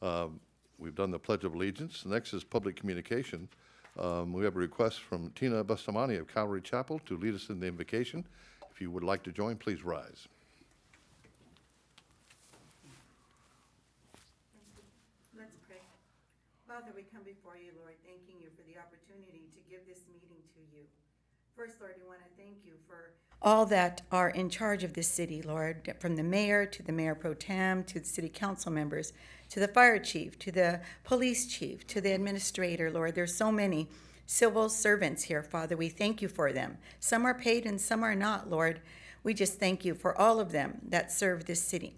We've done the Pledge of Allegiance. Next is public communication. We have a request from Tina Bustamante of Calvary Chapel to lead us in the invocation. If you would like to join, please rise. Let's pray. Father, we come before you, Lord, thanking you for the opportunity to give this meeting to you. First, Lord, we want to thank you for all that are in charge of this city, Lord, from the mayor to the mayor pro tem to the city council members, to the fire chief, to the police chief, to the administrator, Lord. There's so many civil servants here, Father. We thank you for them. Some are paid and some are not, Lord. We just thank you for all of them that serve this city.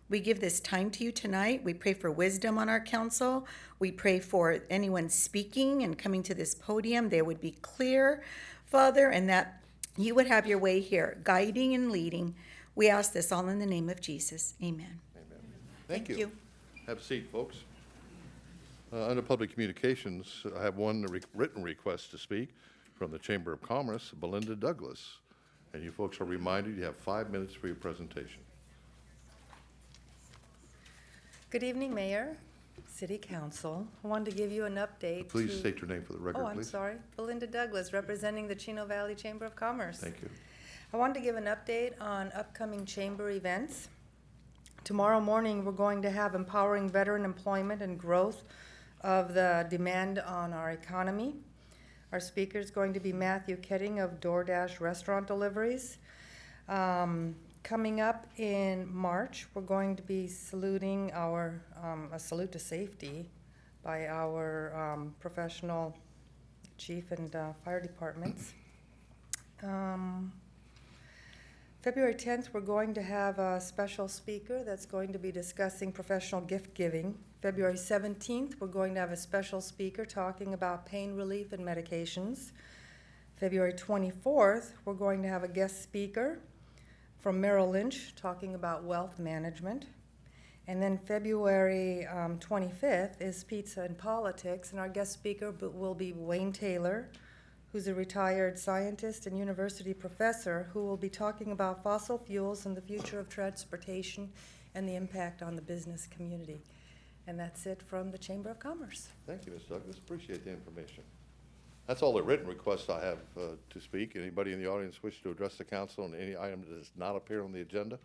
We give this time to you tonight. We pray for wisdom on our council. We pray for anyone speaking and coming to this podium, they would be clear, Father, and that you would have your way here, guiding and leading. We ask this all in the name of Jesus. Amen. Amen. Thank you. Have a seat, folks. Under public communications, I have one written request to speak from the Chamber of Commerce, Belinda Douglas. And you folks are reminded you have 5 minutes for your presentation. Good evening, Mayor, City Council. I wanted to give you an update. Please state your name for the record, Oh, I'm please. sorry. Belinda Douglas, representing the Chino Valley Chamber of Commerce. Thank you. I wanted to give an update on upcoming chamber events. Tomorrow morning, we're going to have empowering veteran employment and growth of the demand on our economy. Our speaker is going to be Matthew Ketting of DoorDash Restaurant Deliveries. Coming up in March, we're going to be saluting our, a salute to safety by our professional chief and fire departments. February 10th, we're going to have a special speaker that's going to be discussing professional gift giving. February 17th, we're going to have a special speaker talking about pain relief and medications. February 24th, we're going to have a guest speaker from Merrill Lynch talking about wealth management. And then February 25th is Pizza and Politics, and our guest speaker will be Wayne Taylor, who's a retired scientist and university professor who will be talking about fossil fuels and the future of transportation and the impact on the business community. And that's it from the Chamber of Commerce. Thank you, Ms. Douglas. Appreciate the information. That's all the written requests I have to speak. Anybody in the audience wish to address the council on any item that does not appear on the agenda?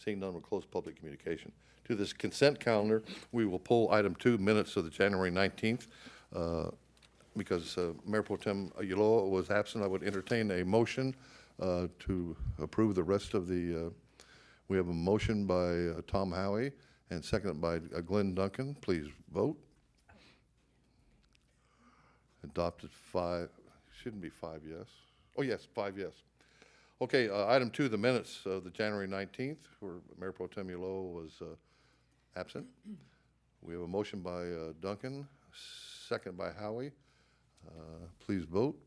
Seeing none, we'll close public communication. To this consent calendar, we will pull item 2, minutes of the January 19th. Because Mayor Pro Tem Ulloa was absent, I would entertain a motion to approve the rest of the, we have a motion by Tom Howie and seconded by Glenn Duncan. Please vote. Adopted 5, shouldn't be 5 yes. Oh, yes, 5 yes. Okay, item 2, the minutes of the January 19th, where Mayor Pro Tem Ulloa was absent. We have a motion by Duncan, second by Howie. Please vote.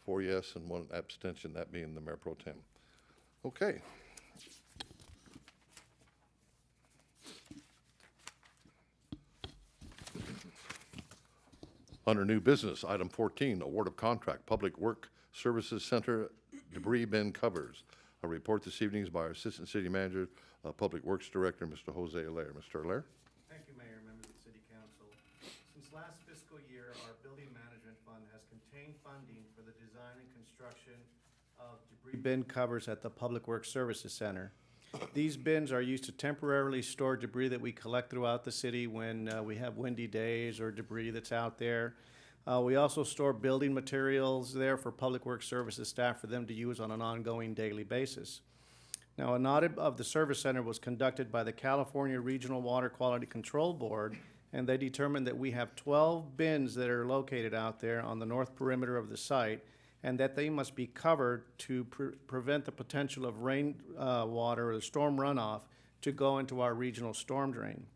4 yes and 1 abstention, that being the Mayor Pro Tem. Okay. Under new business, item 14, award of contract, Public Work Services Center debris bin covers. A report this evening is by our Assistant City Manager, Public Works Director, Mr. Jose Allaire. Mr. Allaire? Thank you, Mayor, members of the City Council. Since last fiscal year, our Building Management Fund has contained funding for the design and construction of debris bin covers at the Public Works Services Center. These bins are used to temporarily store debris that we collect throughout the city when we have windy days or debris that's out there. We also store building materials there for Public Works Services staff for them to use on an ongoing daily basis. Now, an audit of the service center was conducted by the California Regional Water Quality Control Board, and they determined that we have 12 bins that are located out there on the north perimeter of the site, and that they must be covered to prevent the potential of rain water or the storm runoff to go into our regional storm drain.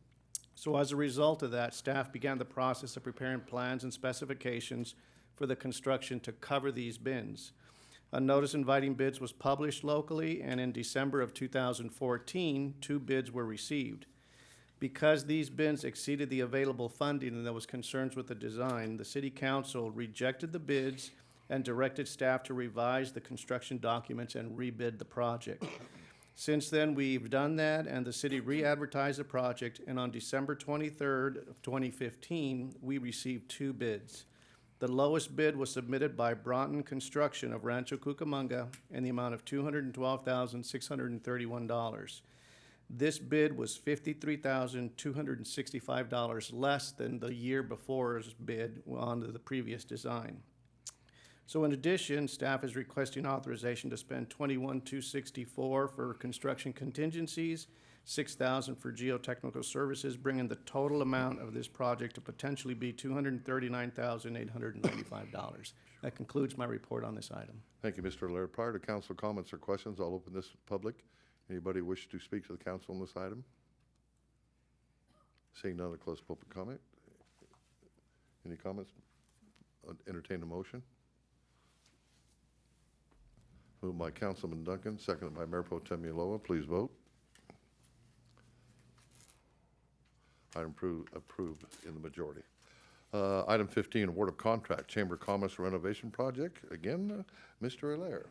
So as a result of that, staff began the process of preparing plans and specifications for the construction to cover these bins. A notice inviting bids was published locally, and in December of 2014, 2 bids were received. Because these bins exceeded the available funding and there was concerns with the design, the City Council rejected the bids and directed staff to revise the construction documents and rebid the project. Since then, we've done that, and the city re-advertised the project, and on December 23rd of 2015, we received 2 bids. The lowest bid was submitted by Broughton Construction of Rancho Cucamonga in the amount of $212,631. This bid was $53,265 less than the year before's bid on the previous design. So in addition, staff is requesting authorization to spend $21,264 for construction contingencies, $6,000 for geotechnical services, bringing the total amount of this project to potentially be $239,895. That concludes my report on this item. Thank you, Mr. Laird. Prior to council comments or questions, I'll open this to public. Anybody wish to speak to the council on this item? Seeing none, I'll close public comment. Any comments? Entertain a motion. Moved by Councilman Duncan, seconded by Mayor Pro Tem Ulloa. Please vote. Item approved in the majority. Item 15, award of contract, Chamber of Commerce renovation project. Again, Mr. Allaire.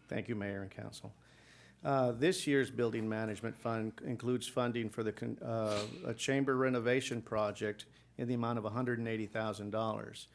Thank you, Mayor and Council. This year's Building Management Fund includes funding for a chamber renovation project in the amount of $180,000.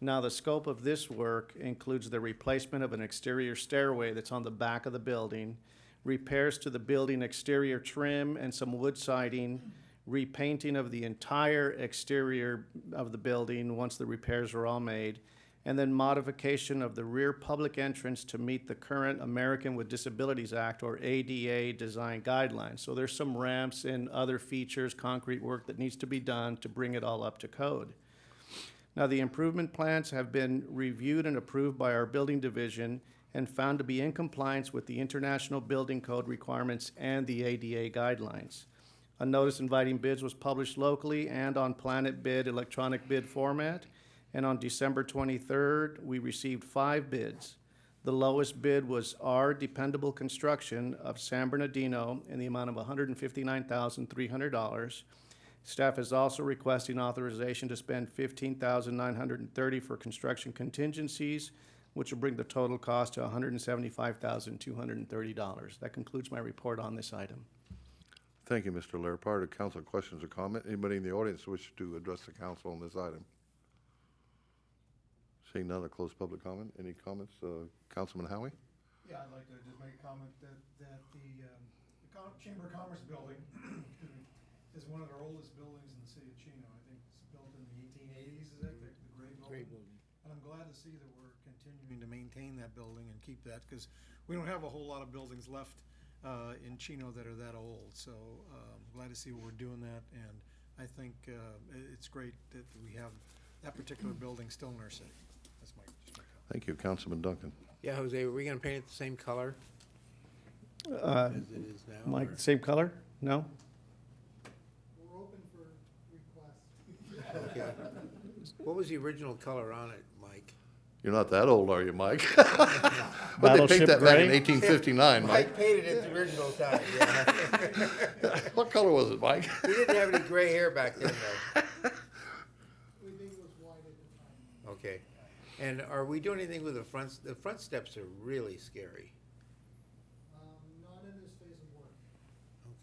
Now, the scope of this work includes the replacement of an exterior stairway that's on the back of the building, repairs to the building exterior trim and some wood siding, repainting of the entire exterior of the building once the repairs are all made, and then modification of the rear public entrance to meet the current American with Disabilities Act, or ADA, design guidelines. So there's some ramps and other features, concrete work that needs to be done to bring it all up to code. Now, the improvement plans have been reviewed and approved by our building division and found to be in compliance with the International Building Code requirements and the ADA guidelines. A notice inviting bids was published locally and on Planet Bid electronic bid format. And on December 23rd, we received 5 bids. The lowest bid was R Dependable Construction of San Bernardino in the amount of $159,300. Staff is also requesting authorization to spend $15,930 for construction contingencies, which will bring the total cost to $175,230. That concludes my report on this item. Thank you, Mr. Laird. Prior to council questions or comment, anybody in the audience wish to address the council on this item? Seeing none, I'll close public comment. Any comments? Councilman Howie? Yeah, I'd like to just make a comment that the Chamber of Commerce building is one of our oldest buildings in the city of Chino. I think it's built in the 1880s, is it, the gray building? And I'm glad to see that we're continuing to maintain that building and keep that, because we don't have a whole lot of buildings left in Chino that are that old. So glad to see we're doing that, and I think it's great that we have that particular building still in our city. That's my comment. Thank you, Councilman Duncan. Yeah, Jose, are we gonna paint it the same color Uh, as it is now? Mike, or- same color? No? We're open for requests. Okay. What was the original color on it, Mike? You're not that old, are you, Mike? But they paint Battleship that back in gray? 1859, Mike. painted it the original time, yeah. What color was it, Mike? He didn't have any gray hair back then, though. We think it was white at the time. Okay. And are we doing anything with the fronts? The front steps are really scary. Not in this phase of work.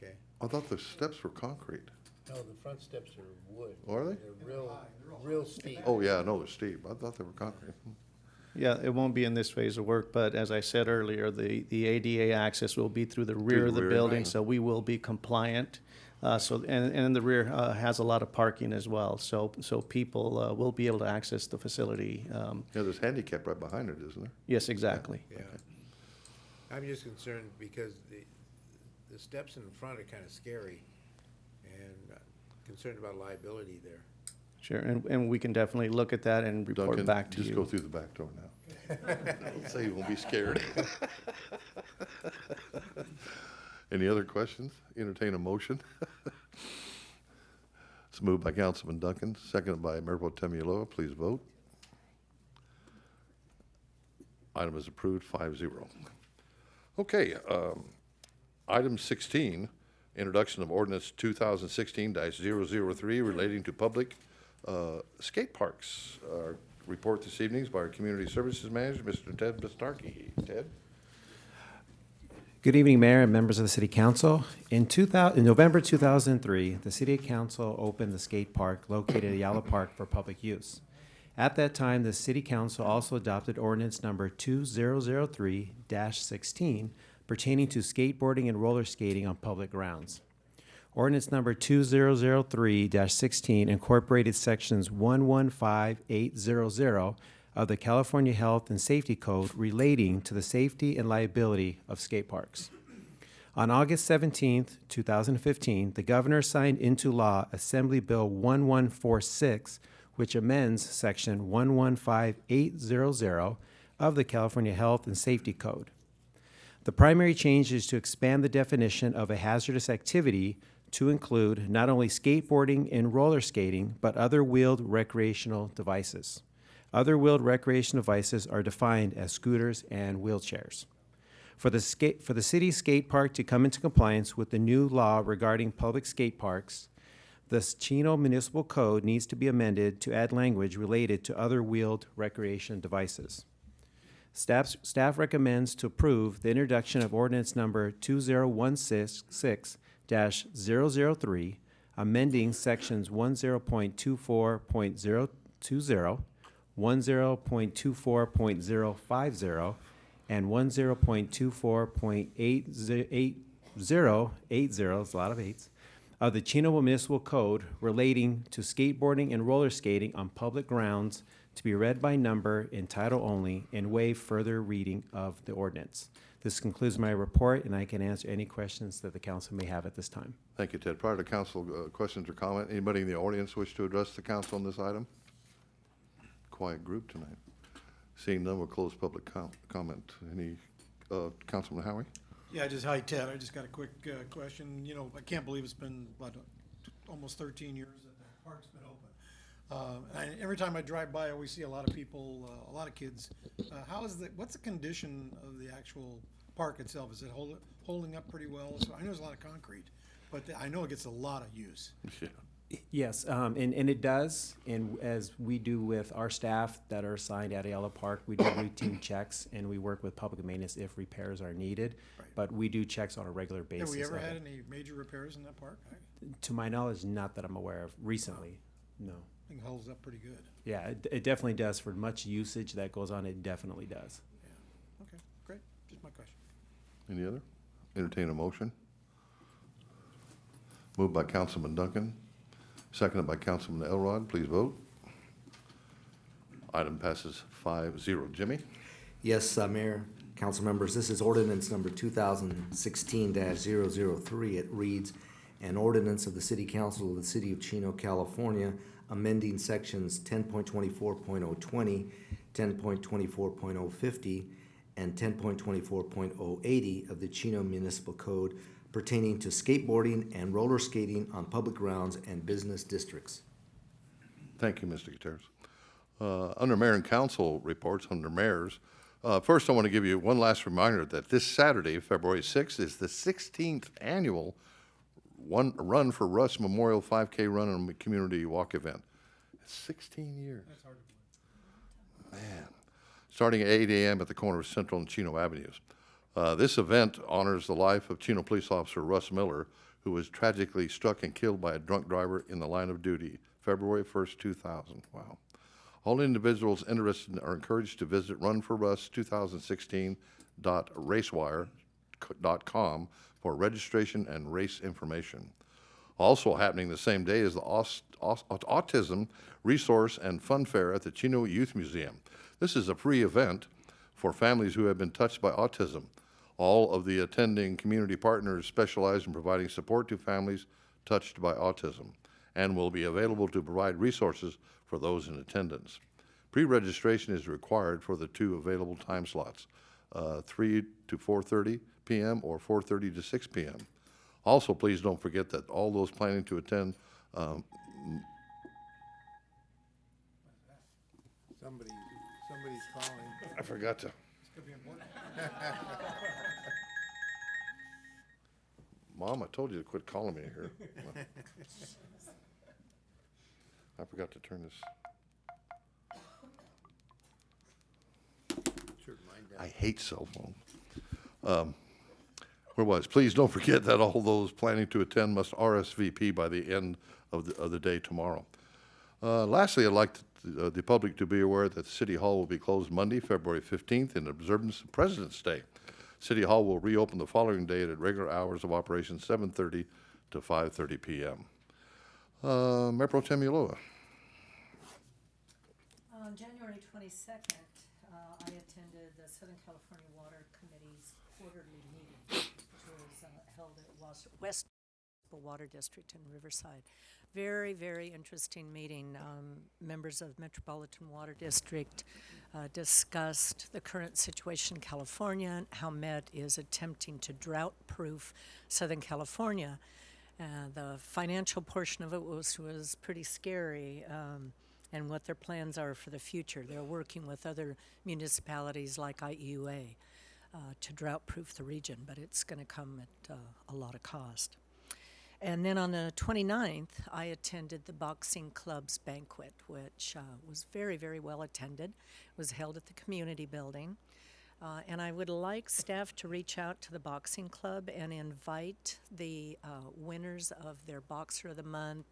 Okay. I thought the steps were concrete. No, the front steps are wood. Are they? They're real steep. Oh, yeah, I know they're steep. I thought they were concrete. Yeah, it won't be in this phase of work, but as I said earlier, the ADA access will be through the rear of the rear, building, right. so we will be compliant. And the rear has a lot of parking as well, so people will be able to access the facility. Yeah, there's handicap right behind it, isn't there? Yes, exactly. Yeah. I'm just concerned because the steps in the front are kind of scary, and concerned about liability there. Sure, and we can definitely look at that and report Duncan, back to just go you. through the back door now. Don't say you won't be scared. Any other questions? Entertain a motion. It's moved by Councilman Duncan, seconded by Mayor Pro Tem Ulloa. Please vote. Item is approved, 5-0. Okay, item 16, introduction of ordinance 2016-003 relating to public skate parks. Our report this evening is by our Community Services Manager, Mr. Ted Bistarkey. Ted? Good evening, Mayor and members of the City Council. In November 2003, the City Council opened the skate park located at Yalla Park for public use. At that time, the City Council also adopted ordinance number 2003-16 pertaining to skateboarding and roller skating on public grounds. Ordinance number 2003-16 incorporated sections 115800 of the California Health and Safety Code relating to the safety and liability of skate parks. On August 17, 2015, the governor signed into law Assembly Bill 1146, which amends section 115800 of the California Health and Safety Code. The primary change is to expand the definition of a hazardous activity to include not only skateboarding and roller skating, but other wheeled recreational devices. Other wheeled recreational devices are defined as scooters and wheelchairs. For the city skate park to come into compliance with the new law regarding public skate parks, the Chino Municipal Code needs to be amended to add language related to other wheeled recreation devices. Staff recommends to approve the introduction of ordinance number 2016-003, amending sections 10.24.020, 10.24.050, and 10.24.80, it's a lot of eights, of the Chino Municipal Code relating to skateboarding and roller skating on public grounds to be read by number in title only and waive further reading of the ordinance. This concludes my report, and I can answer any questions that the council may have at this time. Thank you, Ted. Prior to council questions or comment, anybody in the audience wish to address the council on this item? Quiet group tonight. Seeing none, we'll close public comment. Any, Councilman Howie? Yeah, hi, Ted. I just got a quick question. You know, I can't believe it's been, almost 13 years that the park's been open. Every time I drive by, I always see a lot of people, a lot of kids. What's the condition of the actual park itself? Is it holding up pretty well? So I know there's a lot of concrete, but I know it gets a lot of use. Yeah. Yes, and it does, and as we do with our staff that are assigned at Ayala Park, we do routine checks, and we work with public maintenance if repairs are needed, Right. but we do checks on a regular basis. Have we ever of had it. any major repairs in that park? I To my knowledge, not that I'm aware of recently, no. think it holds up pretty good. Yeah, it definitely does. For much usage that goes on, it definitely does. Yeah. Okay, great. Just my question. Any other? Entertain a motion. Moved by Councilman Duncan, seconded by Councilman Elrod. Please vote. Item passes 5-0. Jimmy? Yes, Mayor, council members, this is ordinance number 2016-003. It reads, an ordinance of the City Council of the City of Chino, California, amending sections 10.24.020, 10.24.050, and 10.24.080 of the Chino Municipal Code pertaining to skateboarding and roller skating on public grounds and business districts. Thank you, Mr. Gutierrez. Under Mayor and Council reports, under mayors, first I want to give you one last reminder that this Saturday, February 6th, is the 16th annual Run for Russ Memorial 5K Run and Community Walk event. It's 16 years. That's hard to believe. Man. Starting at 8 a.m. at the corner of Central and Chino Avenues. This event honors the life of Chino police officer Russ Miller, who was tragically struck and killed by a drunk driver in the line of duty, February 1st, 2000. Wow. All individuals interested are encouraged to visit runforruss2016.racewire.com for registration and race information. Also happening the same day is the Autism Resource and Fun Fair at the Chino Youth Museum. This is a free event for families who have been touched by autism. All of the attending community partners specialize in providing support to families touched by autism and will be available to provide resources for those in attendance. Pre-registration is required for the two available time slots, 3 to 4:30 p.m. or 4:30 to 6 p.m. Also, please don't forget that all those planning to attend Somebody's calling. I forgot to. Could be important. Mom, I told you to quit calling me here. I forgot to turn this. Sure, mine down. I hate cell phones. Where was? Please don't forget that all those planning to attend must RSVP by the end of the day tomorrow. Lastly, I'd like the public to be aware that City Hall will be closed Monday, February 15th, in observance of President's Day. City Hall will reopen the following day at regular hours of operation, 7:30 to 5:30 p.m. Mayor Pro Tem Ulloa. On January 22nd, I attended the Southern California Water Committee's quarterly meeting, which was held at West Water District in Riverside. Very, very interesting meeting. Members of Metropolitan Water District discussed the current situation in California and how Met is attempting to drought-proof Southern California. The financial portion of it was pretty scary, and what their plans are for the future. They're working with other municipalities like IEUA to drought-proof the region, but it's going to come at a lot of cost. And then on the 29th, I attended the Boxing Club's banquet, which was very, very well attended. It was held at the community building. And I would like staff to reach out to the Boxing Club and invite the winners of their Boxer of the Month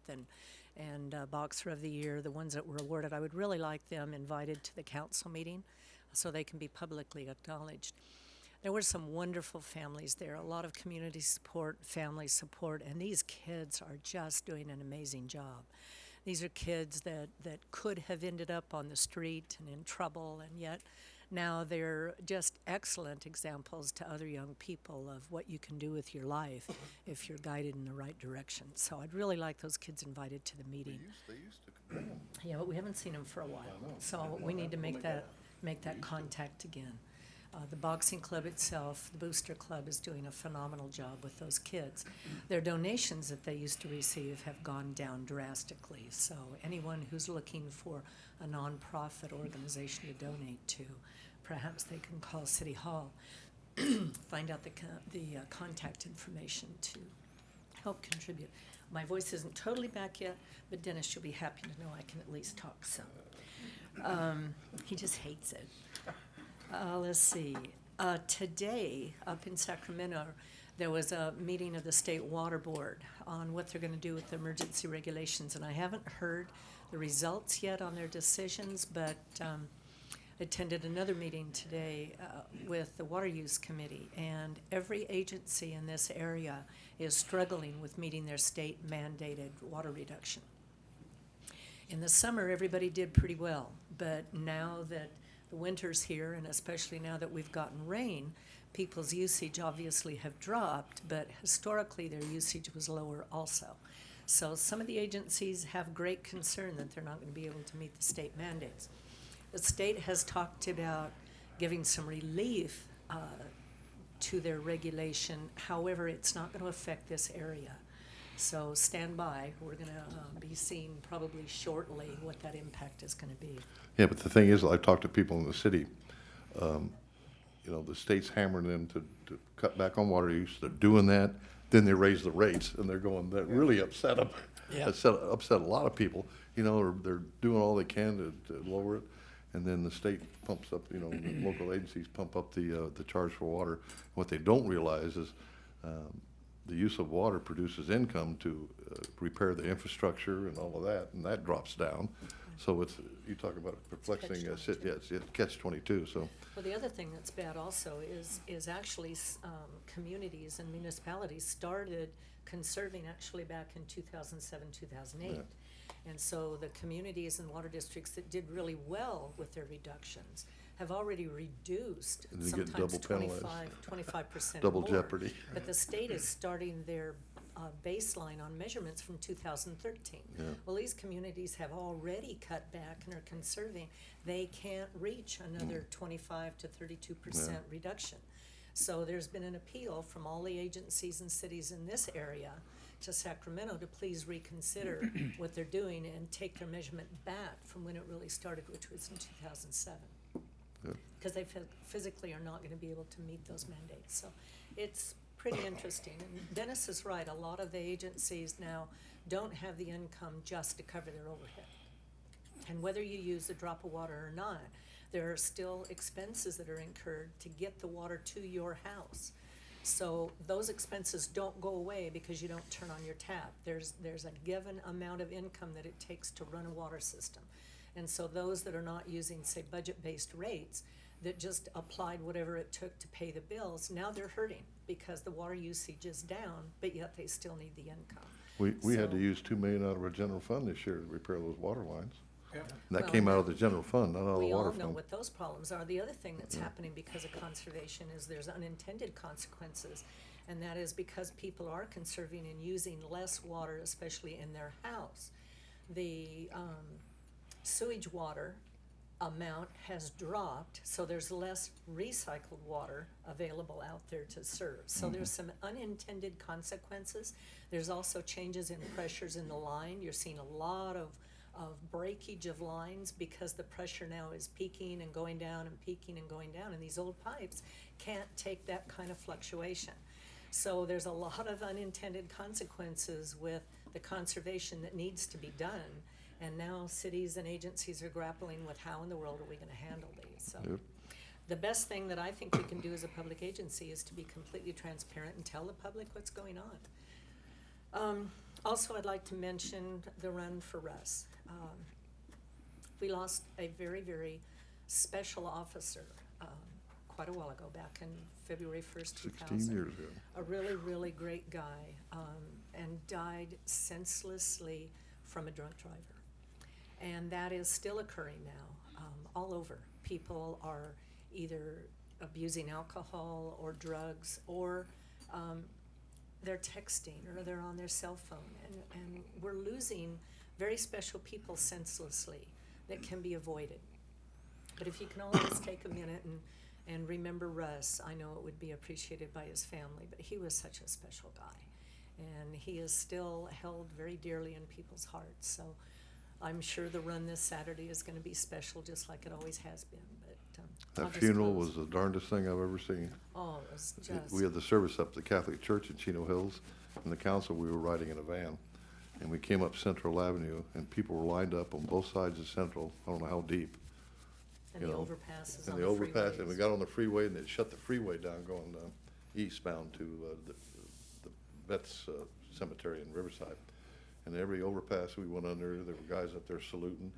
and Boxer of the Year, the ones that were awarded. I would really like them invited to the council meeting so they can be publicly acknowledged. There were some wonderful families there, a lot of community support, family support, and these kids are just doing an amazing job. These are kids that could have ended up on the street and in trouble, and yet now they're just excellent examples to other young people of what you can do with your life if you're guided in the right direction. So I'd really like those kids invited to the meeting. They used to come down. Yeah, but we haven't seen them for a while, so we need to make that contact again. The boxing club itself, the Booster Club, is doing a phenomenal job with those kids. Their donations that they used to receive have gone down drastically. So anyone who's looking for a nonprofit organization to donate to, perhaps they can call City Hall, find out the contact information to help contribute. My voice isn't totally back yet, but Dennis, you'll be happy to know I can at least talk some. He just hates it. Let's see. Today, up in Sacramento, there was a meeting of the State Water Board on what they're going to do with the emergency regulations, and I haven't heard the results yet on their decisions, but attended another meeting today with the Water Use Committee, and every agency in this area is struggling with meeting their state-mandated water reduction. In the summer, everybody did pretty well, but now that the winter's here, and especially now that we've gotten rain, people's usage obviously have dropped, but historically their usage was lower also. So some of the agencies have great concern that they're not going to be able to meet the state mandates. The state has talked about giving some relief to their regulation. However, it's not going to affect this area. So stand by. We're going to be seeing probably shortly what that impact is going to be. Yeah, but the thing is, I've talked to people in the city, the state's hammering them to cut back on water use. They're doing that. Then they raise the rates, and they're going, that really upset them. Yeah. Upset a lot of people. They're doing all they can to lower it. And then the state pumps up, local agencies pump up the charge for water. What they don't realize is the use of water produces income to repair the infrastructure and all of that, and that drops down. So you talk about perplexing, it's catch-22, so. Well, the other thing that's bad also is actually communities and municipalities started conserving actually back in 2007, 2008. Yeah. And so the communities and water districts that did really well with their reductions have already reduced And they get sometimes double penalized. 25% Double more. jeopardy. But the state is starting their baseline on measurements from 2013. Yeah. Well, these communities have already cut back and are conserving. They can't reach another 25 to 32% reduction. So there's been an appeal from all the agencies and cities in this area to Sacramento to please reconsider what they're doing and take their measurement back from when it really started, which was in 2007. Yeah. Because they physically are not going to be able to meet those mandates. So it's pretty interesting. And Dennis is right. A lot of the agencies now don't have the income just to cover their overhead. And whether you use a drop of water or not, there are still expenses that are incurred to get the water to your house. So those expenses don't go away because you don't turn on your tap. There's a given amount of income that it takes to run a water system. And so those that are not using, say, budget-based rates, that just applied whatever it took to pay the bills, now they're hurting because the water usage is down, but yet they still need the income. We had to So- use $2 million out of our general fund this year to repair those water lines. Yeah. And that Well, came out of the general fund, not out of the We all water know fund. what those problems are. The other thing that's happening because of conservation is there's unintended consequences. And that is because people are conserving and using less water, especially in their house. The sewage water amount has dropped, so there's less recycled water available out there to serve. So there's some unintended consequences. There's also changes in pressures in the line. You're seeing a lot of breakage of lines because the pressure now is peaking and going down and peaking and going down, and these old pipes can't take that kind of fluctuation. So there's a lot of unintended consequences with the conservation that needs to be done. And now cities and agencies are grappling with how in the world are we gonna handle these, so. Yep. The best thing that I think we can do as a public agency is to be completely transparent and tell the public what's going on. Also, I'd like to mention the Run for Russ. We lost a very, very special officer, quite a while ago, back in February 1st, 2000. 16 years ago. A really, really great guy, and died senselessly from a drunk driver. And that is still occurring now, all over. People are either abusing alcohol or drugs, or they're texting, or they're on their cell phone. And we're losing very special people senselessly that can be avoided. But if you can always take a minute and remember Russ, I know it would be appreciated by his family, but he was such a special guy. And he is still held very dearly in people's hearts. So I'm sure the run this Saturday is gonna be special, just like it always has been, but, I'll That just funeral close. was the darndest thing I've ever seen. Oh, it was just. We had the service up at the Catholic Church in Chino Hills, and the council, we were riding in a van. And we came up Central Avenue, and people were lined up on both sides of Central, I don't know how deep. And you the know, overpasses And on the the overpass, and we freeways. got on the freeway, and it shut the freeway down going eastbound to the Vets Cemetery in Riverside. And every overpass we went under, there were guys up there saluting.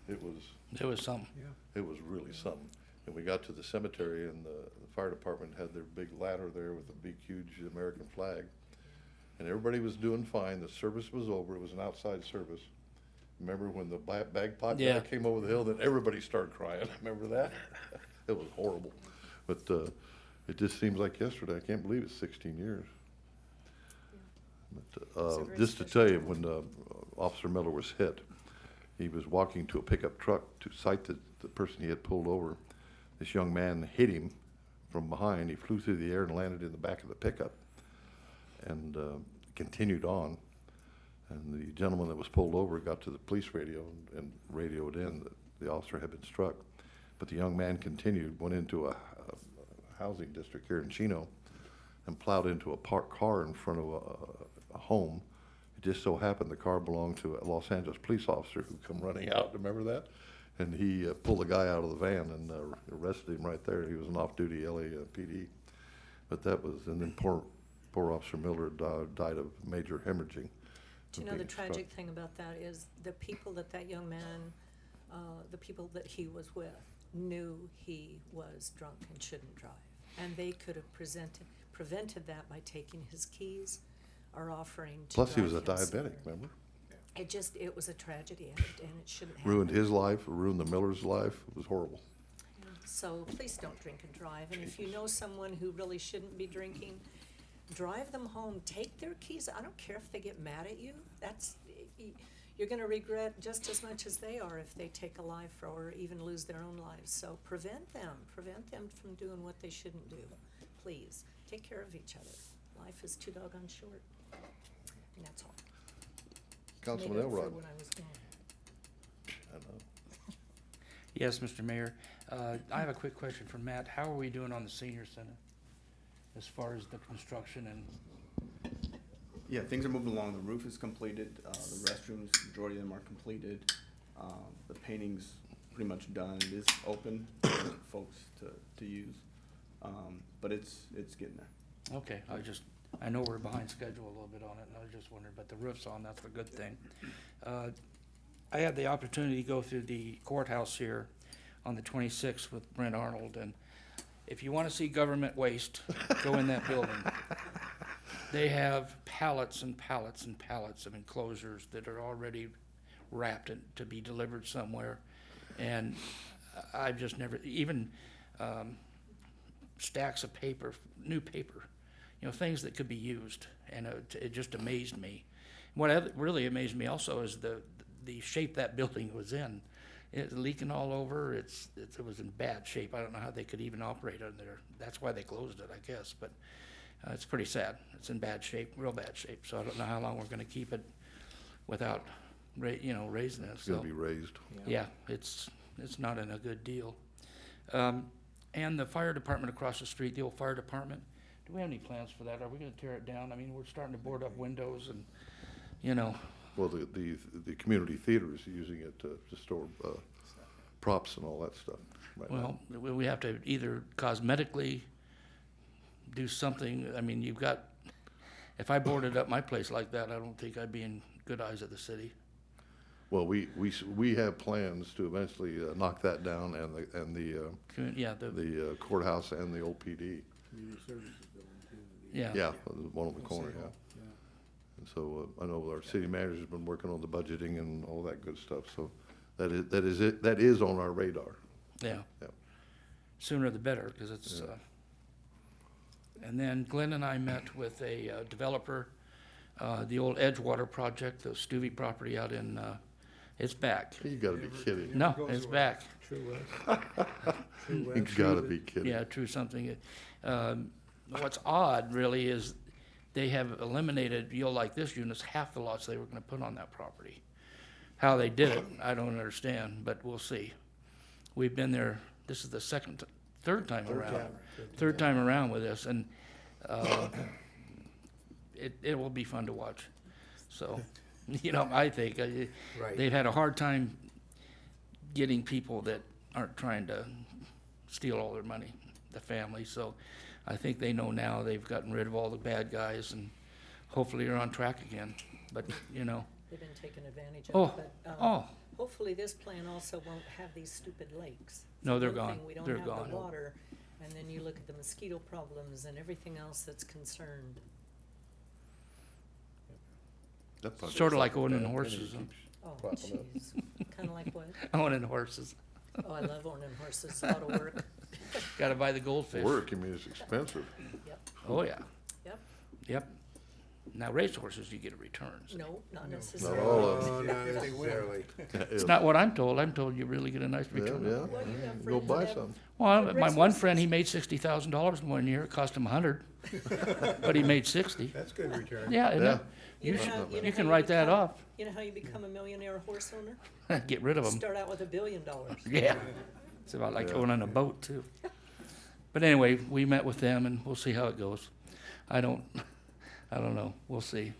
It was something. it was really something. And we got to the cemetery, and the fire department had their big ladder there with a big, huge American flag. And everybody was doing fine. The service was over. It was an outside service. Remember when the bagpipe guy Yeah. came over the hill, then everybody started crying. Remember that? It was horrible. But it just seems like yesterday. I can't believe it's 16 years. But, It's a very just to special tell you, time. when Officer Miller was hit, he was walking to a pickup truck to sight the person he had pulled over. This young man hit him from behind. He flew through the air and landed in the back of the pickup, and continued on. And the gentleman that was pulled over got to the police radio and radioed in that the officer had been struck. But the young man continued, went into a housing district here in Chino, and plowed into a parked car in front of a home. It just so happened the car belonged to a Los Angeles police officer who come running out. Remember that? And he pulled the guy out of the van and arrested him right there. He was an off-duty LAPD. But that was, and then poor Officer Miller died of major hemorrhaging. Do you know the tragic thing about that is the people that young man, the people that he was with, knew he was drunk and shouldn't drive. And they could have prevented that by taking his keys or offering to Plus, he was a drive him diabetic, somewhere. remember? It was a tragedy, and it shouldn't happen. Ruined his life, ruined the Miller's life. It was horrible. So please don't drink and drive, and if you know someone who really shouldn't be drinking, drive them home, take their keys. I don't care if they get mad at you. You're gonna regret just as much as they are if they take a life or even lose their own lives. So prevent them from doing what they shouldn't do. Please, take care of each other. Life is too doggone short. And that's all. Councilman Made up for Elrod. when I was gone. I know. Yes, Mr. Mayor. I have a quick question for Matt. How are we doing on the senior center as far as the construction and? Yeah, things are moving along. The roof is completed. The restrooms, majority of them are completed. The painting's pretty much done. It is open for folks to use. But it's getting there. Okay, I know we're behind schedule a little bit on it, and I was just wondering, but the roof's on, that's a good thing. I had the opportunity to go through the courthouse here on the 26th with Brent Arnold, and if you want to see government waste, go in that building. They have pallets and pallets and pallets of enclosures that are already wrapped and to be delivered somewhere. And I've just never, even stacks of paper, new paper, things that could be used. And it just amazed me. What really amazed me also is the shape that building was in. It's leaking all over. It was in bad shape. I don't know how they could even operate under there. That's why they closed it, I guess. But it's pretty sad. It's in bad shape, real bad shape. So I don't know how long we're going to keep it without, raising it. It's gonna be raised. Yeah, it's not in a good deal. And the fire department across the street, the old fire department, do we have any plans for that? Are we going to tear it down? I mean, we're starting to board up windows and, Well, the community theater is using it to store props and all that stuff right now. well, we have to either cosmetically do something. I mean, if I boarded up my place like that, I don't think I'd be in good eyes of the city. Well, we have plans to eventually knock that down and the courthouse and the old PD. Community services building too. Yeah. Yeah, the one on the corner, yeah. And so I know our city manager's been working on the budgeting and all that good stuff, so that is on our radar. Yeah. Yeah. Sooner the better, because it's, and then Glenn and I met with a developer, the old Edgewater project, the Stuvie property out in, it's back. You gotta be kidding. No, it's back. True West. True You West. gotta be kidding. Yeah, true something. What's odd really is they have eliminated, like this units, half the lots they were gonna put on that property. How they did it, I don't understand, but we'll see. We've been there, this is the third time around with this, and it will be fun to watch. So, I think Right. they've had a hard time getting people that aren't trying to steal all their money, the family. So I think they know now they've gotten rid of all the bad guys and hopefully are on track again. But, They've been taken advantage Oh, of, but oh. hopefully this plan also won't have these stupid lakes. No, It's they're one gone. thing, we don't They're have gone. the water, and then you look at the mosquito problems and everything else that's concerned. That project's Sort of like a owning bad horses. penny Oh, Popping up. jeez, kinda like what? Owning horses. Oh, I love owning horses, it's a lot of work. Gotta buy the keeps- goldfish. Work, I mean, it's expensive. Yep, Oh, yeah. yep, Yep. Now racehorses, you get a return. so- no, not Not necessarily. all of No, not necessarily. It's not what I'm told. I'm told you really get a nice Yeah, return. yeah. Well, you have Go friends buy that have- some. Well, But my one racehorses- friend, he made $60,000 in 1 year. It cost him 100, but he made 60. That's good return. Yeah, isn't Yeah. it? You know should- how- you know can how write that become- off. You know how you become a millionaire horse owner? Get rid of them. Start out with $1 billion. Yeah. It's about like Yeah. owning a boat too. But anyway, we met with them and we'll see how it goes. I don't know. We'll see.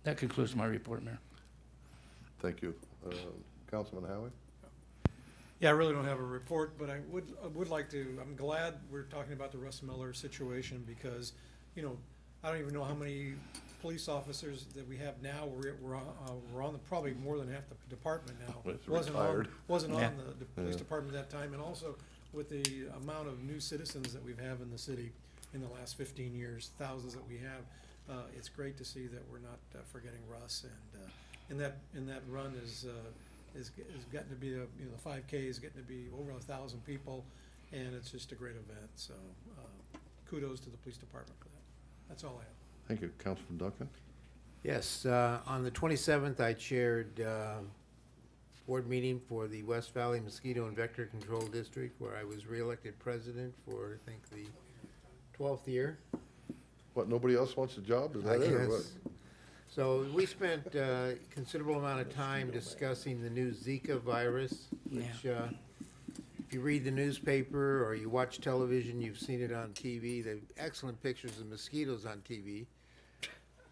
That concludes my report, Mayor. Thank you. Councilman Howie? Yeah, I really don't have a report, but I would like to, I'm glad we're talking about the Russ Miller situation because, I don't even know how many police officers that we have now. We're on probably more than half the department now. It's Wasn't retired. on Yeah. the police Yeah. department at that time, and also with the amount of new citizens that we've had in the city in the last 15 years, thousands that we have. It's great to see that we're not forgetting Russ, and in that run is getting to be the 5K is getting to be over 1,000 people, and it's just a great event. So kudos to the police department for that. That's all I have. Thank you. Councilman Duncan? Yes, on the 27th, I chaired board meeting for the West Valley Mosquito and Vector Control District, where I was reelected president for, I think, the 12th year. What, nobody else wants a job? Is I that it or what? guess. So we spent a considerable amount of time discussing the new Zika virus, which, if you read the newspaper or you watch television, you've seen it on TV. They have excellent pictures of mosquitoes on TV.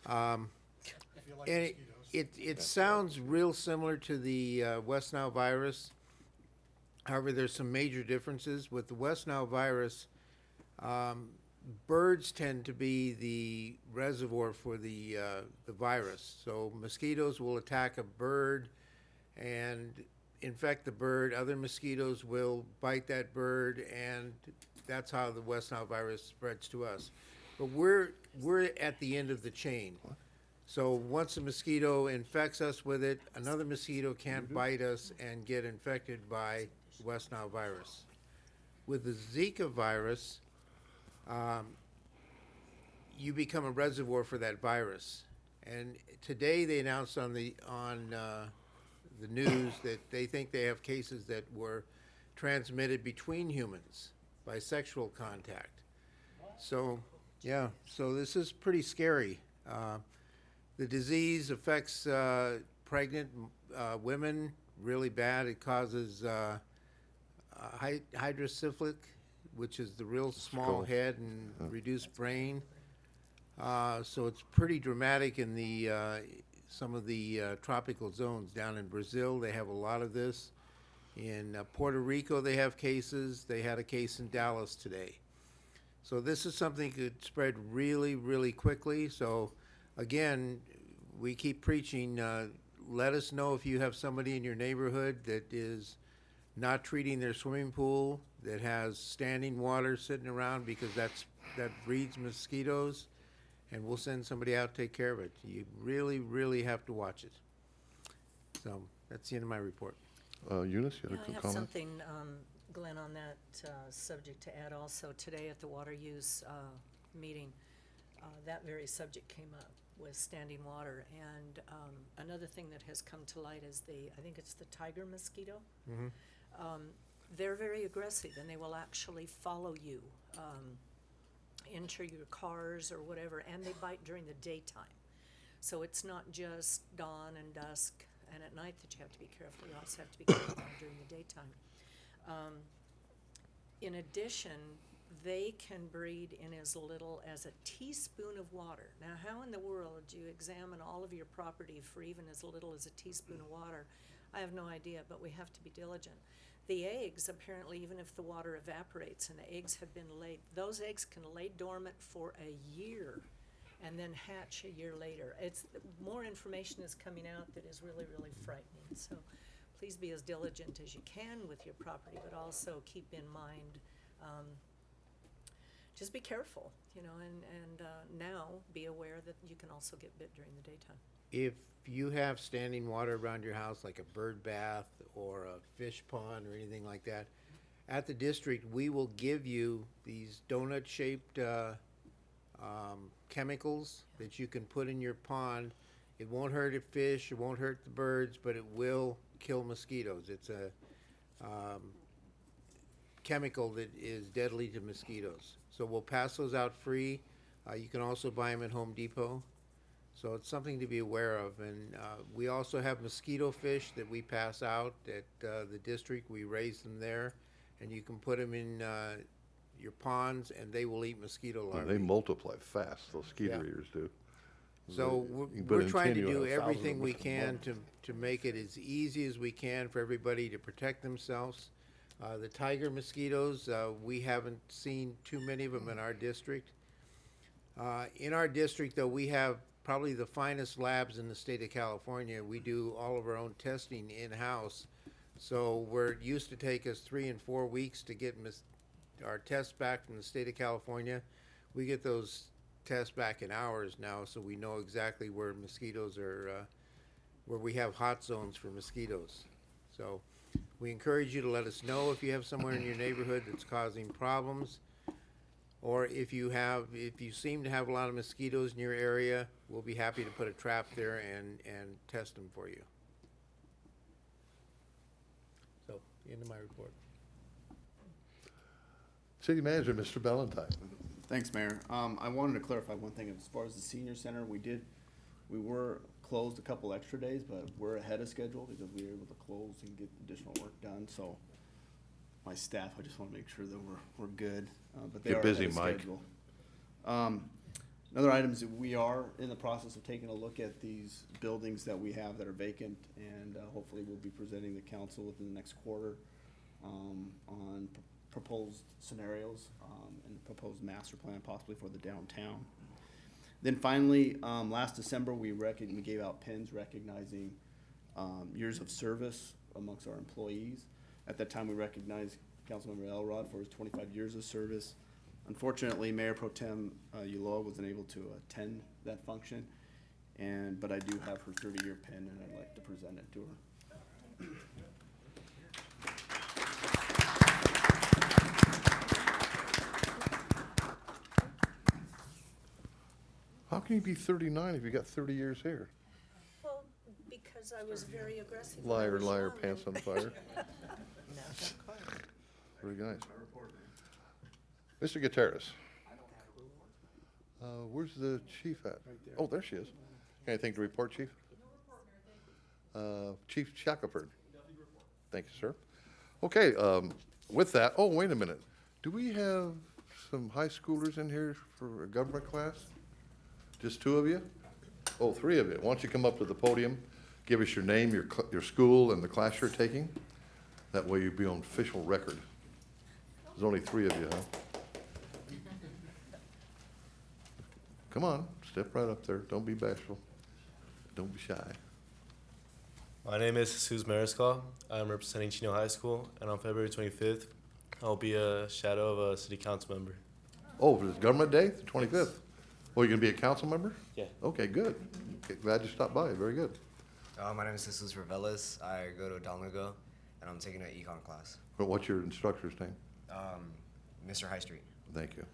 If you like And mosquitoes. it sounds real similar to the West Nile virus. However, there's some major differences. With the West Nile virus, birds tend to be the reservoir for the virus. So mosquitoes will attack a bird and infect the bird. Other mosquitoes will bite that bird, and that's how the West Nile virus spreads to us. But we're at the end of the chain. So once a mosquito infects us with it, another mosquito can't bite us and get infected by West Nile virus. With the Zika virus, you become a reservoir for that virus. And today they announced on the news that they think they have cases that were transmitted between humans by sexual contact. So, yeah, so this is pretty scary. The disease affects pregnant women really bad. It causes hydrocephalic, which is the real small head and reduced brain. So it's pretty dramatic in the some of the tropical zones. Down in Brazil, they have a lot of this. In Puerto Rico, they have cases. They had a case in Dallas today. So this is something that could spread really, really quickly. So again, we keep preaching, let us know if you have somebody in your neighborhood that is not treating their swimming pool, that has standing water sitting around, because that breeds mosquitoes, and we'll send somebody out to take care of it. You really, really have to watch it. So that's the end of my report. Eunice, you had I a have comment? something, Glenn, on that subject to add also. Today at the water use meeting, that very subject came up with standing water. And another thing that has come to light is I think it's the tiger mosquito. They're very aggressive, and they will actually follow you into your cars or whatever, and they bite during the daytime. So it's not just dawn and dusk and at night that you have to be careful. You also have to be careful during the daytime. In addition, they can breed in as little as a teaspoon of water. Now, how in the world do you examine all of your property for even as little as a teaspoon of water? I have no idea, but we have to be diligent. The eggs, apparently, even if the water evaporates and the eggs have been laid, those eggs can lay dormant for a year and then hatch a year later. More information is coming out that is really, really frightening. So please be as diligent as you can with your property, but also keep in mind, just be careful, and now be aware that you can also get bit during the daytime. If you have standing water around your house, like a bird bath or a fish pond or anything like that, at the district, we will give you these donut-shaped chemicals that you can put in your pond. It won't hurt the fish, it won't hurt the birds, but it will kill mosquitoes. It's a chemical that is deadly to mosquitoes. So we'll pass those out free. You can also buy them at Home Depot. So it's something to be aware of. And we also have mosquito fish that we pass out at the district. We raise them there, and you can put them in your ponds, and they will eat mosquito larvae. They multiply fast, those skeeter eaters do. So You can put we're in trying to 10, you'll do have 1,000 everything of we them. can to make it as easy as we can for everybody to protect themselves. The tiger mosquitoes, we haven't seen too many of them in our district. In our district, though, we have probably the finest labs in the state of California. We do all of our own testing in-house. So it used to take us 3 and 4 weeks to get our tests back from the state of California. We get those tests back in hours now, so we know exactly where mosquitoes are, where we have hot zones for mosquitoes. So we encourage you to let us know if you have somewhere in your neighborhood that's causing problems, or if you seem to have a lot of mosquitoes in your area, we'll be happy to put a trap there and test them for you. So, end of my report. City Manager, Mr. Valentine. Thanks, Mayor. I wanted to clarify one thing. As far as the senior center, we were closed a couple extra days, but we're ahead of schedule because we were able to close and get additional work done. So my staff, I just want to make sure that we're good. But they You're are busy, ahead of Mike. schedule. Another item is that we are in the process of taking a look at these buildings that we have that are vacant, and hopefully we'll be presenting the council within the next quarter on proposed scenarios, and proposed master plan possibly for the downtown. Then finally, last December, we gave out pins recognizing, years of service amongst our employees. At that time, we recognized Councilmember Elrod for his 25 years of service. Unfortunately, Mayor Pro Tem Ulloa wasn't able to attend that function, but I do have her 30-year pin, and I'd like to present it to her. How can you be 39 if you got 30 years here? Well, because I was very aggressive. when I Liar, was liar, young pants and- on fire. No, not quite. Very nice. Mr. Gutierrez. Where's the chief at? Oh, there she is. Anything to report, chief? Chief Shackelford. Thank you, sir. Okay, with that, oh, wait a minute. Do we have some high schoolers in here for a government class? Just two of you? Oh, three of you. Why don't you come up to the podium, give us your name, your school, and the class you're taking? That way you'll be on official record. There's only three of you, huh? Come on, step right up there. Don't be bashful. Don't be shy. My name is Jesus Mariscal. I'm representing Chino High School, and on February 25th, I'll be a shadow of a city council member. Oh, for this government day, the 25th? Oh, you're gonna be a council member? Yeah. Okay, good. Okay, glad you stopped by. Very good. My name is Jesus Reveles. I go to Dalnugo, and I'm taking an econ class. What's your instructor's name? Mr. High Street. Thank you.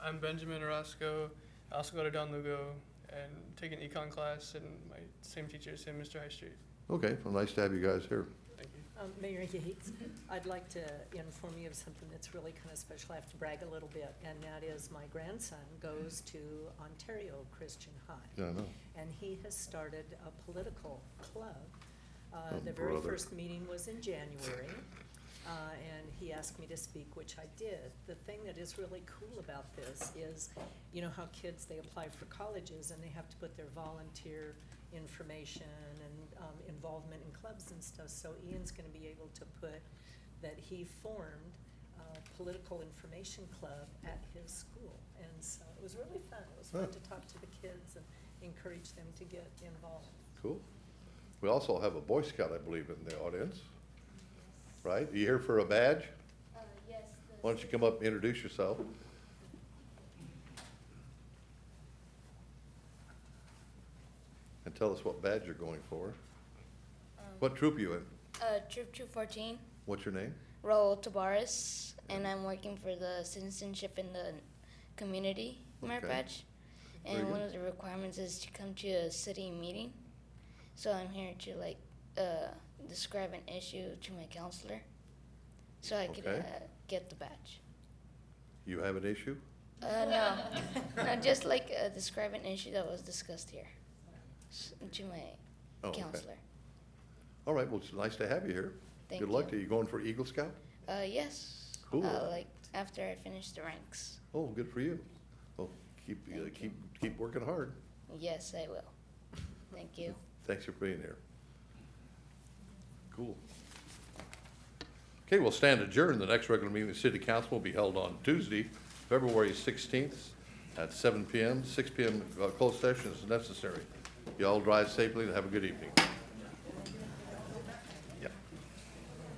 I'm Benjamin Orozco. I also go to Don Lugo and take an econ class, and my same teacher is Mr. High Street. Okay, well, nice to have you guys here. Thank you. Mayor Yates, I'd like to inform you of something that's really kind of special. I have to brag a little bit, and that is my grandson goes to Ontario Christian High. Yeah, I know. And he has started a political club. The brother. very first meeting was in January, and he asked me to speak, which I did. The thing that is really cool about this is, you know how kids, they apply for colleges and they have to put their volunteer information and involvement in clubs and stuff. So Ian's gonna be able to put that he formed a political information club at his school. And so it was really fun. It was fun to talk to the kids and encourage them to get involved. Cool. We also have a Boy Scout, I believe, in the audience. Right? You here for a badge? Yes. Why don't you come up and introduce yourself? And tell us what badge you're going for. What troop you in? Troop 214, What's your name? Raul Tabares, and I'm working for the citizenship in the community merit Okay. badge. Very And one good. of the requirements is to come to a city meeting. So I'm here to describe an issue to my counselor, so I could Okay. get the badge. You have an issue? No, no, just describe an issue that was discussed here to my Oh, okay. counselor. All right, well, it's nice to have you here. Thank Good luck you. to you. You going for Eagle Scout? Yes. Cool. After I finish the ranks. Oh, good for you. Well, keep working hard. Yes, I will. Thank you. Thanks for being here. Cool. Okay, we'll stand adjourned. The next regular meeting of the City Council will be held on Tuesday, February 16th at 7 p.m. 6 p.m. Closed session is necessary. You all drive safely and have a good evening.